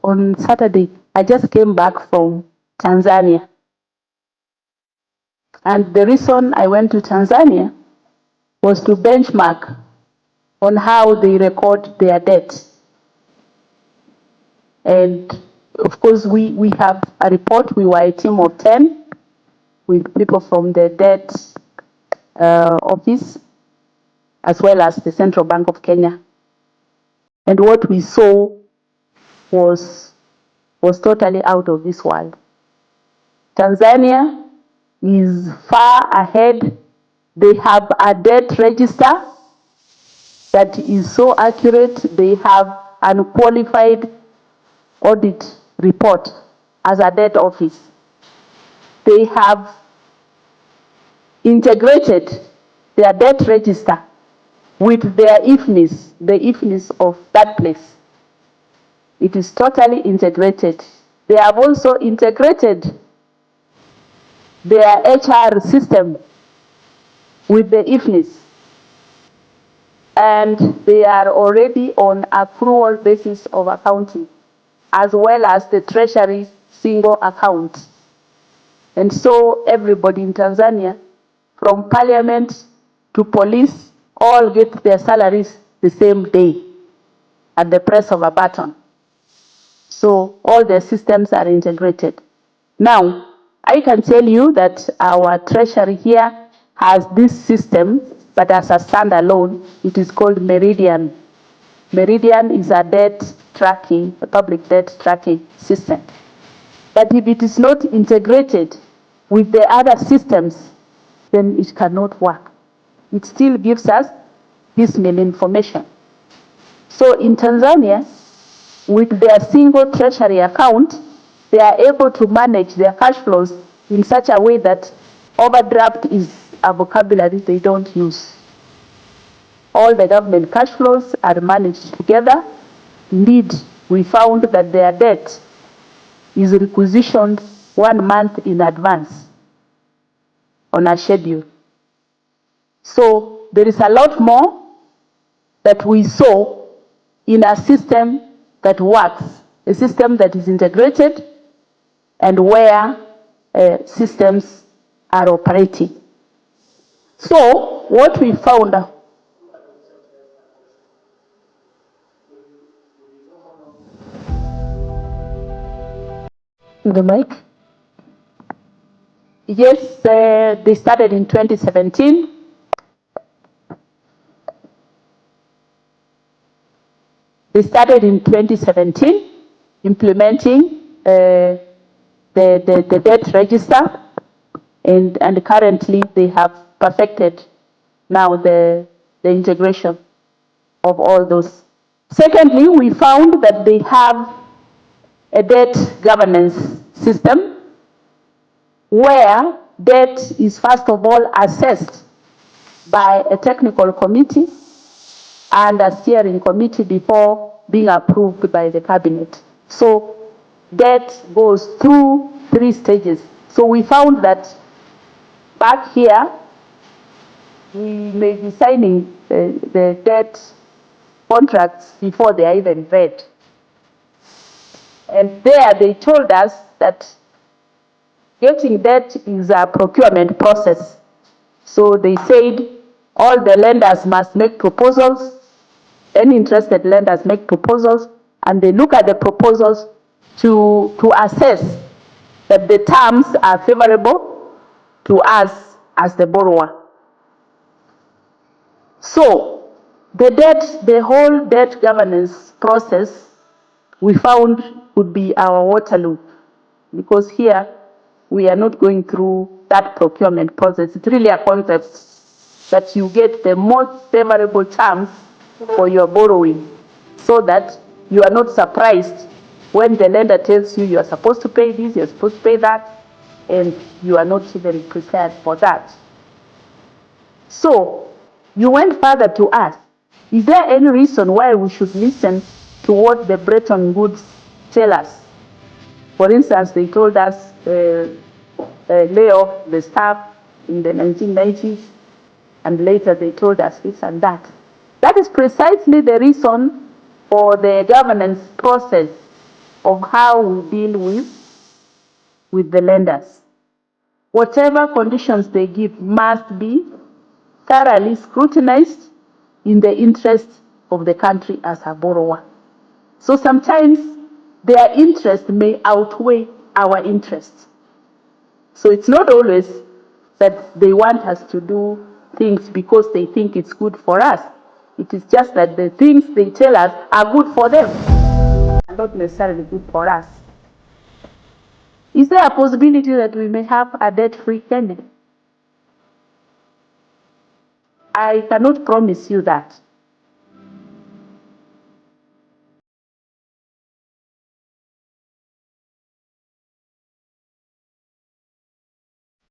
On Saturday, I just came back from Tanzania. And the reason I went to Tanzania was to benchmark on how they record their debt. And of course, we have a report. We were a team of 10 with people from the debt office, as well as the Central Bank of Kenya. And what we saw was totally out of this world. Tanzania is far ahead. They have a debt register that is so accurate. They have unqualified audit report as a debt office. They have integrated their debt register with their IFNIS, the IFNIS of that place. It is totally integrated. They have also integrated their HR system with the IFNIS. And they are already on accrual basis of accounting, as well as the treasury single account. And so everybody in Tanzania, from parliament to police, all get their salaries the same day at the press of a button. So all the systems are integrated. Now, I can tell you that our treasury here has this system, but as a standalone, it is called Meridian. Meridian is a debt tracking, a public debt tracking system. But if it is not integrated with the other systems, then it cannot work. It still gives us piecemeal information. So in Tanzania, with their single treasury account, they are able to manage their cash flows in such a way that overdraft is a vocabulary they don't use. All the government cash flows are managed together. Indeed, we found that their debt is requisitioned 1 month in advance on a schedule. So there is a lot more that we saw in a system that works, a system that is integrated and where systems are operating. So what we found, the mic? Yes, they started in 2017. They started in 2017 implementing the debt register, and currently they have perfected now the integration of all those. Secondly, we found that they have a debt governance system where debt is first of all assessed by a technical committee and a steering committee before being approved by the cabinet. So debt goes through 3 stages. So we found that back here, we may be signing the debt contracts before they are even read. And there they told us that getting debt is a procurement process. So they said all the lenders must make proposals, any interested lenders make proposals, and they look at the proposals to assess that the terms are favorable to us as the borrower. So the whole debt governance process we found would be our Waterloo, because here we are not going through that procurement process. It's really a concept that you get the most favorable terms for your borrowing, so that you are not surprised when the lender tells you you are supposed to pay this, you're supposed to pay that, and you are not even prepared for that. So you went further to ask, is there any reason why we should listen to what the Bretton Woods tell us? For instance, they told us lay off the staff in the 1990s, and later they told us this and that. That is precisely the reason for the governance process of how we deal with the lenders. Whatever conditions they give must be thoroughly scrutinized in the interest of the country as a borrower. So sometimes their interest may outweigh our interests. So it's not always that they want us to do things because they think it's good for us. It is just that the things they tell us are good for them and not necessarily good for us. Is there a possibility that we may have a debt-free Kenya? I cannot promise you that.